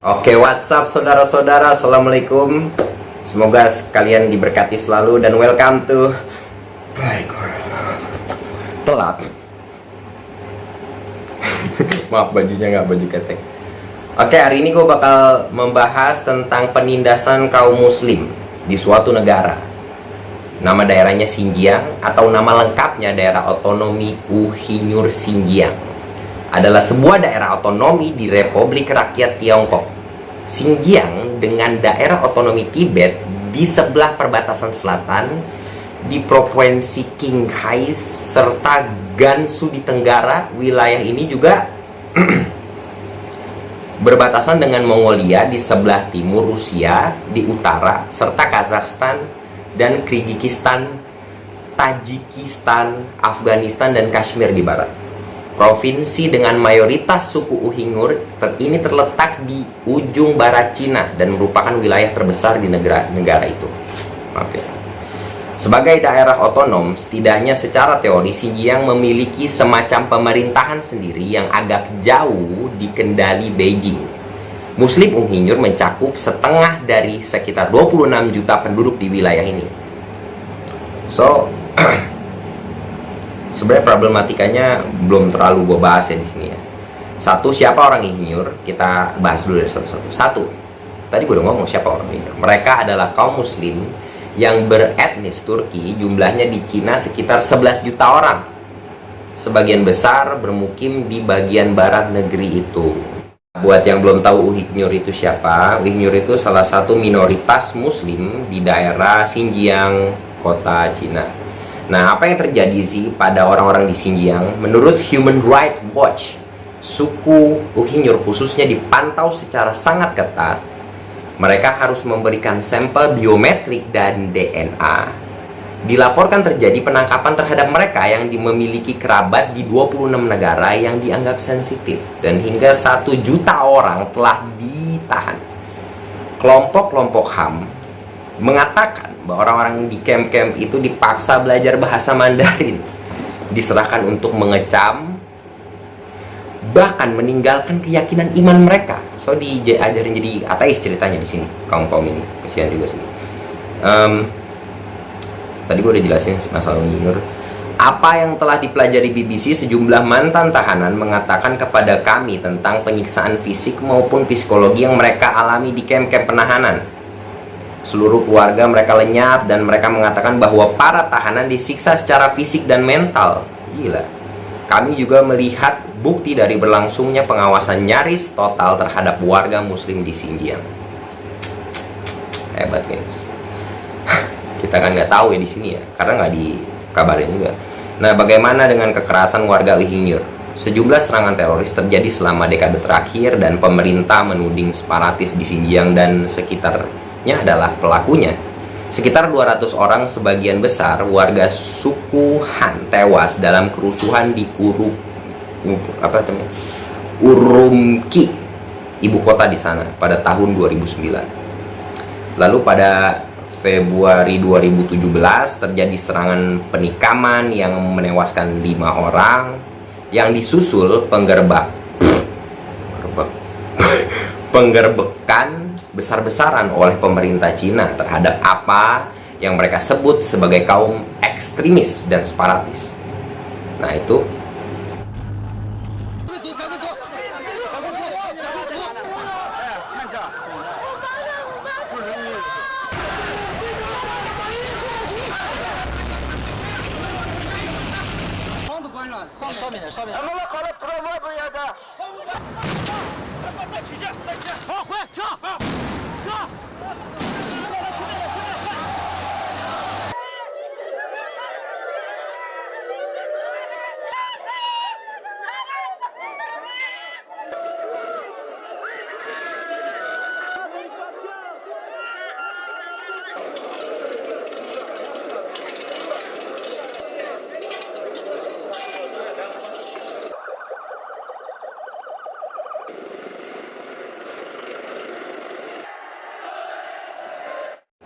Oke, what's up saudara-saudara, assalamualaikum. Semoga kalian diberkati selalu dan welcome to telat. Maaf, bajunya nggak baju ketek. Oke, hari ini gue bakal membahas tentang penindasan kaum muslim di suatu negara. Nama daerahnya Xinjiang, atau nama lengkapnya Daerah Otonomi Uighur Xinjiang, adalah sebuah daerah otonomi di Republik Rakyat Tiongkok. Xinjiang dengan daerah otonomi Tibet di sebelah perbatasan selatan di provinsi Qinghai serta Gansu di Tenggara. Wilayah ini juga berbatasan dengan Mongolia di sebelah timur, Rusia di utara, serta Kazakhstan dan Kyrgyzstan, Tajikistan, Afghanistan, dan Kashmir di barat. Provinsi dengan mayoritas suku Uighur ini terletak di ujung barat Cina dan merupakan wilayah terbesar di negara itu. Maaf ya. Sebagai daerah otonom, setidaknya secara teori Xinjiang memiliki semacam pemerintahan sendiri yang agak jauh di kendali Beijing. Muslim Uighur mencakup setengah dari sekitar 26 juta penduduk di wilayah ini. Sebenarnya problematikanya belum terlalu gue bahas ya di sini ya. Satu, siapa orang Uighur? Kita bahas dulu dari satu-satu. Satu, tadi gue udah ngomong siapa orang Uighur. Mereka adalah kaum muslim yang beretnis Turki, jumlahnya di Cina sekitar 11 juta orang. Sebagian besar bermukim di bagian barat negeri itu. Buat yang belum tahu Uighur itu siapa, Uighur itu salah satu minoritas muslim di daerah Xinjiang, kota Cina. Nah, apa yang terjadi sih pada orang-orang di Xinjiang? Menurut Human Rights Watch, suku Uighur khususnya dipantau secara sangat ketat. Mereka harus memberikan sampel biometrik dan DNA. Dilaporkan terjadi penangkapan terhadap mereka yang memiliki kerabat di 26 negara yang dianggap sensitif. Dan hingga 1 juta orang telah ditahan. Kelompok-kelompok HAM mengatakan bahwa orang-orang di camp-camp itu dipaksa belajar bahasa Mandarin, diserahkan untuk mengecam, bahkan meninggalkan keyakinan iman mereka. So diajarin jadi ateis ceritanya di sini, kaum-kaum ini. Kasihan juga sih. Tadi gue udah jelasin masalah Uighur. Apa yang telah dipelajari BBC, sejumlah mantan tahanan mengatakan kepada kami tentang penyiksaan fisik maupun psikologi yang mereka alami di camp-camp penahanan. Seluruh keluarga mereka lenyap dan mereka mengatakan bahwa para tahanan disiksa secara fisik dan mental. Gila. Kami juga melihat bukti dari berlangsungnya pengawasan nyaris total terhadap warga muslim di Xinjiang. Hebat guys. Kita kan nggak tahu ya di sini ya, karena nggak dikabarin juga. Nah, bagaimana dengan kekerasan warga Uighur? Sejumlah serangan teroris terjadi selama dekade terakhir dan pemerintah menuding separatis di Xinjiang dan sekitarnya adalah pelakunya. Sekitar 200 orang, sebagian besar warga suku Han, tewas dalam kerusuhan di Urumqi, ibu kota di sana pada tahun 2009. Lalu pada Februari 2017 terjadi serangan penikaman yang menewaskan 5 orang yang disusul penggerbekan besar-besaran oleh pemerintah Cina terhadap apa yang mereka sebut sebagai kaum ekstremis dan separatis. Nah, itu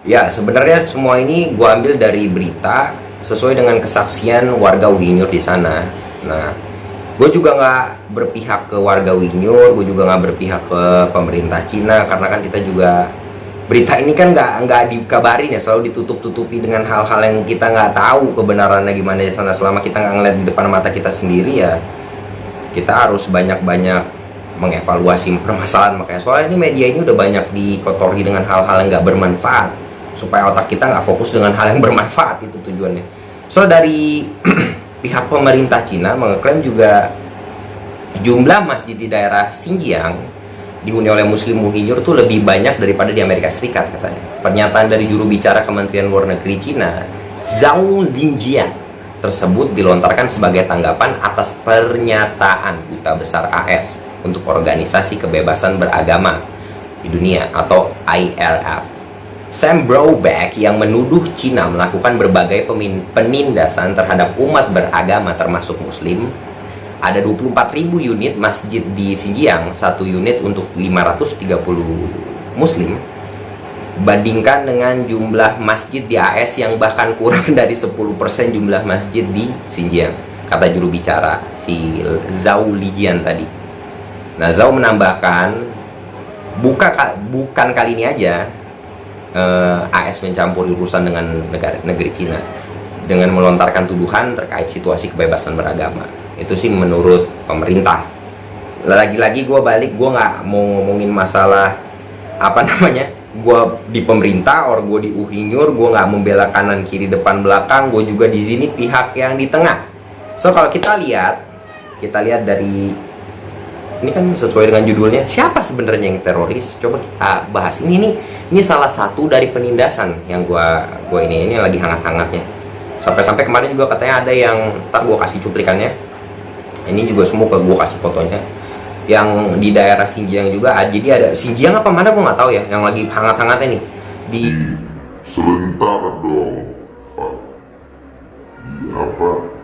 ya, sebenarnya semua ini gue ambil dari berita sesuai dengan kesaksian warga Uighur di sana. Nah, Gue juga nggak berpihak ke warga Uyghur, gue juga nggak berpihak ke pemerintah Cina, karena kan kita juga berita ini kan nggak dikabarin ya, selalu ditutup-tutupi dengan hal-hal yang kita nggak tahu kebenarannya gimana di sana. Selama kita nggak ngeliat di depan mata kita sendiri ya, kita harus banyak-banyak mengevaluasi permasalahan. Makanya soalnya ini media ini udah banyak dikotori dengan hal-hal yang nggak bermanfaat, supaya otak kita nggak fokus dengan hal yang bermanfaat, itu tujuannya. So dari pihak pemerintah Cina mengeklaim juga jumlah masjid di daerah Xinjiang dihuni oleh Muslim Uyghur tuh lebih banyak daripada di Amerika Serikat katanya. Pernyataan dari juru bicara Kementerian Luar Negeri Cina, Zhao Lijian, tersebut dilontarkan sebagai tanggapan atas pernyataan Duta Besar AS untuk Organisasi Kebebasan Beragama di Dunia atau IRF, Sam Brownback, yang menuduh Cina melakukan berbagai penindasan terhadap umat beragama termasuk Muslim. Ada 24.000 unit masjid di Xinjiang, 1 unit untuk 530 Muslim, bandingkan dengan jumlah masjid di AS yang bahkan kurang dari 10% jumlah masjid di Xinjiang, kata juru bicara si Zhao Lijian tadi. Nah, Zhao menambahkan, bukan kali ini aja AS mencampuri urusan dengan negeri Cina dengan melontarkan tuduhan terkait situasi kebebasan beragama. Itu sih menurut pemerintah. Lagi-lagi gue nggak mau ngomongin masalah apa namanya, gue di pemerintah or gue di Uyghur, gue nggak membela kanan kiri depan belakang, gue juga di sini pihak yang di tengah. So kalau kita lihat dari ini kan sesuai dengan judulnya, siapa sebenarnya yang teroris? Coba kita bahas. Ini salah satu dari penindasan yang gua ini lagi hangat-hangatnya. Sampai-sampai kemarin juga katanya ada yang, ntar gua kasih cuplikannya. Ini juga semua gua kasih fotonya. Yang di daerah Xinjiang juga, jadi ada Xinjiang apa mana gua nggak tahu ya, yang lagi hangat-hangatnya nih di sebentar dong, Pak. Iya, Pak.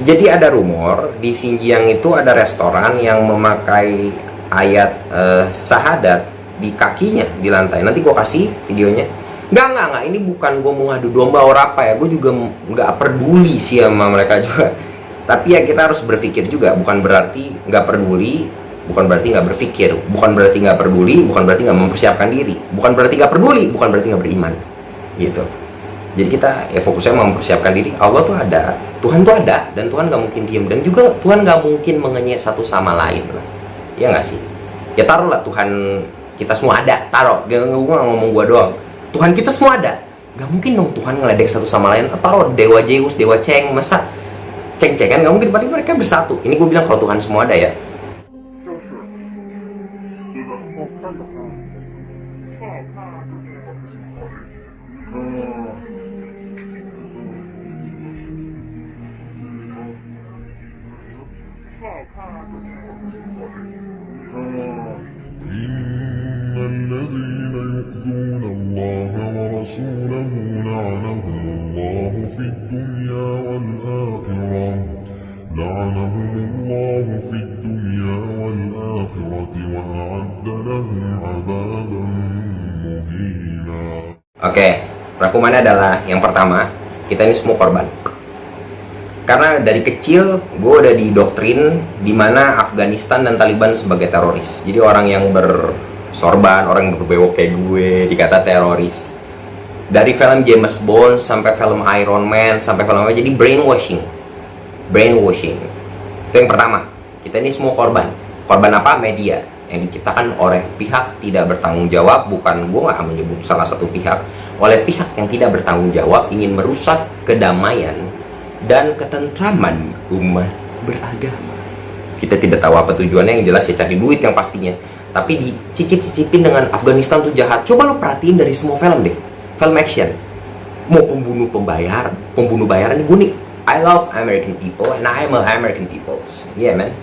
Jadi ada rumor di Xinjiang itu ada restoran yang memakai ayat syahadat di kakinya, di lantai. Nanti gue kasih videonya. Enggak, ini bukan gue mau ngadu domba orang apa ya. Gue juga nggak peduli sih sama mereka juga. Tapi ya kita harus berpikir juga. Bukan berarti nggak peduli, bukan berarti nggak berpikir, bukan berarti nggak peduli, bukan berarti nggak mempersiapkan diri, bukan berarti nggak peduli, bukan berarti nggak beriman, gitu. Jadi kita ya fokusnya mempersiapkan diri. Allah tuh ada, Tuhan tuh ada, dan Tuhan nggak mungkin diem, dan juga Tuhan nggak mungkin mengenyek satu sama lain lah, ya nggak sih? Ya taruhlah Tuhan kita semua ada, taruh, gak ngomong gua doang, Tuhan kita semua ada, nggak mungkin dong Tuhan ngeledek satu sama lain. Taruh dewa Zeus, dewa Cheng, masa ceng-cengan nggak mungkin, berarti mereka bersatu. Ini gue bilang kalau Tuhan semua ada ya. إن الذين يؤذون الله ورسوله لعنهم الله في الدنيا والآخرة وأعد لهم عذابا مهينا. Oke, rangkumannya adalah yang pertama, kita ini semua korban. Karena dari kecil gue udah didoktrin di mana Afghanistan dan Taliban sebagai teroris. Jadi orang yang bersorban, orang yang berbewok kayak gue dikata teroris. Dari film James Bond sampai film Iron Man sampai film apa, jadi brainwashing. Itu yang pertama. Kita ini semua korban. Korban apa? Media yang diciptakan oleh pihak tidak bertanggung jawab. Bukan, gue nggak menyebut salah satu pihak, oleh pihak yang tidak bertanggung jawab, ingin merusak kedamaian dan ketentraman umat beragama. Kita tidak tahu apa tujuannya, yang jelas ya cari duit yang pastinya. Tapi dicicip-cicipin dengan Afghanistan tuh jahat. Coba lo perhatiin dari semua film deh, film action, mau pembunuh bayaran nih, gue nih, I love American people and I am a American people, yeah man,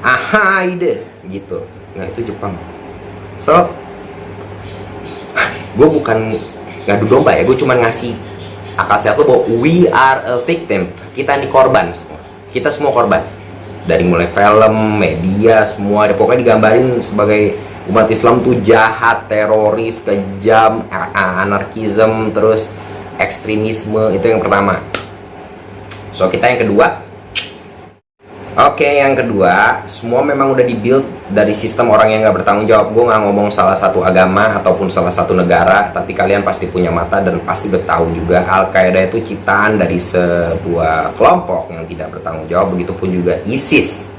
ide gitu. Nah itu Jepang. So gue bukan ngadu domba ya, gue cuma ngasih akal sehat lo bahwa we are a victim. Kita ini korban semua. Kita semua korban. Dari mulai film, media, semua pokoknya digambarin sebagai Umat Islam tuh jahat, teroris, kejam, anarkisme, terus ekstremisme. Itu yang pertama. So kita yang kedua. Oke, yang kedua, semua memang udah dibuild dari sistem orang yang gak bertanggung jawab. Gue gak ngomong salah satu agama ataupun salah satu negara, tapi kalian pasti punya mata dan pasti udah tahu juga Al-Qaeda itu ciptaan dari sebuah kelompok yang tidak bertanggung jawab. Begitupun juga ISIS.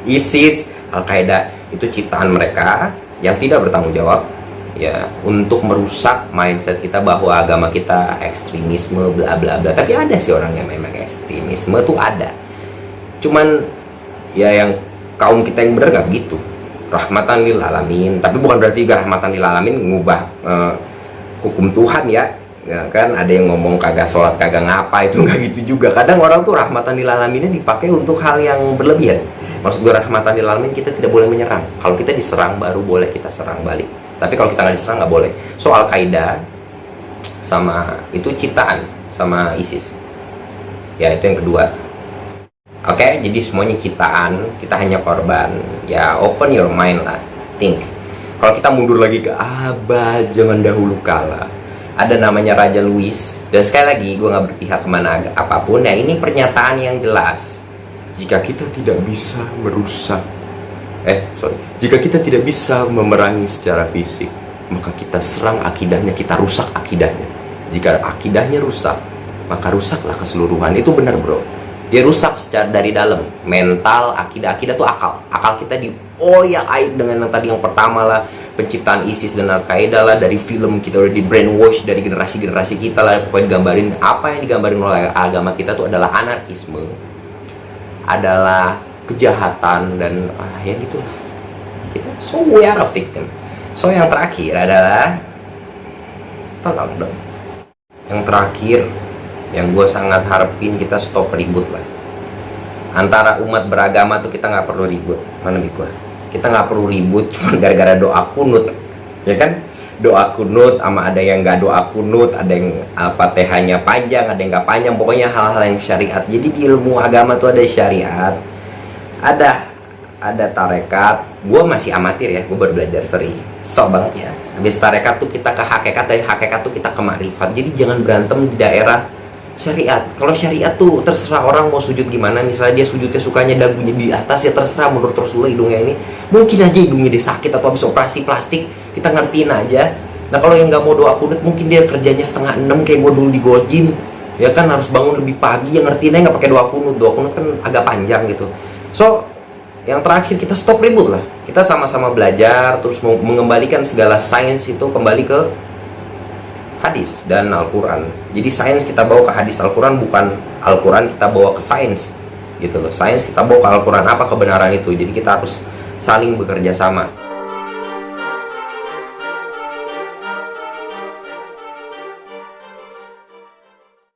ISIS, Al-Qaeda itu ciptaan mereka yang tidak bertanggung jawab, ya, untuk merusak mindset kita bahwa agama kita ekstremisme, bla bla bla. Tapi ada sih orang yang memang ekstremisme tuh ada. Cuman ya yang kaum kita yang benar gak begitu, rahmatan lil alamin. Tapi bukan berarti juga rahmatan lil alamin ngubah hukum Tuhan ya kan. Ada yang ngomong kagak sholat kagak ngapa, itu nggak gitu juga. Kadang orang tuh rahmatan lil alaminnya dipakai untuk hal yang berlebihan. Maksud gue rahmatan lil alamin, kita tidak boleh menyerang. Kalau kita diserang baru boleh kita serang balik, tapi kalau kita nggak diserang nggak boleh. Soal Al-Qaeda sama itu ciptaan sama ISIS ya, itu yang kedua. Oke, jadi semuanya ciptaan, kita hanya korban. Ya, open your mind lah, think. Kalau kita mundur lagi ke abad zaman dahulu kala, ada namanya Raja Louis. Dan sekali lagi, gue nggak berpihak kemana apapun. Ya, ini pernyataan yang jelas. Jika kita tidak bisa merusak, jika kita tidak bisa memerangi secara fisik, maka kita serang akidahnya, kita rusak akidahnya. Jika akidahnya rusak, maka rusaklah keseluruhan. Itu benar, bro. Dia rusak secara dari dalam, mental, akidah tuh akal kita dioyak-aik dengan yang tadi yang pertama lah, penciptaan ISIS dan Al-Qaeda lah. Dari film kita udah di brainwash dari generasi kita lah, pokoknya digambarin apa yang digambarin oleh agama kita tuh adalah anarkisme, adalah kejahatan, dan ya gitu lah. Kita so we are a victim. So yang terakhir adalah tolong dong. Yang terakhir yang gue sangat harapin, kita stop ribut lah. Antara umat beragama tuh kita nggak perlu ribut. Mana gue? Kita nggak perlu ribut cuma gara-gara doa kunut, ya kan? Doa kunut, sama ada yang nggak doa kunut, ada yang Fatihahnya panjang, ada yang nggak panjang. Pokoknya hal-hal yang syariat. Jadi di ilmu agama tuh ada syariat, ada tarekat. Gue masih amatir ya, gue baru belajar seri, sok banget ya. Habis tarekat tuh kita ke hakikat, dari hakikat tuh kita ke makrifat. Jadi jangan berantem di daerah syariat. Kalau syariat tuh terserah orang mau sujud gimana. Misalnya dia sujudnya sukanya dagunya di atas, ya terserah. Menurut Rasulullah hidungnya ini mungkin aja hidungnya dia sakit atau habis operasi plastik, kita ngertiin aja. Nah kalau yang nggak mau doa kunut, mungkin dia kerjanya 5:30 kayak gue dulu di Gold Gym, ya kan, harus bangun lebih pagi, yang ngertiin aja nggak pakai doa kunut. Doa kunut kan agak panjang gitu. So yang terakhir, kita stop ribut lah. Kita sama-sama belajar, terus mengembalikan segala sains itu kembali ke hadis dan Al-Quran. Jadi sains kita bawa ke hadis, Al-Quran bukan Al-Quran kita bawa ke sains gitu loh. Sains kita bawa ke Al-Quran, apa kebenaran itu. Jadi kita harus saling bekerja sama.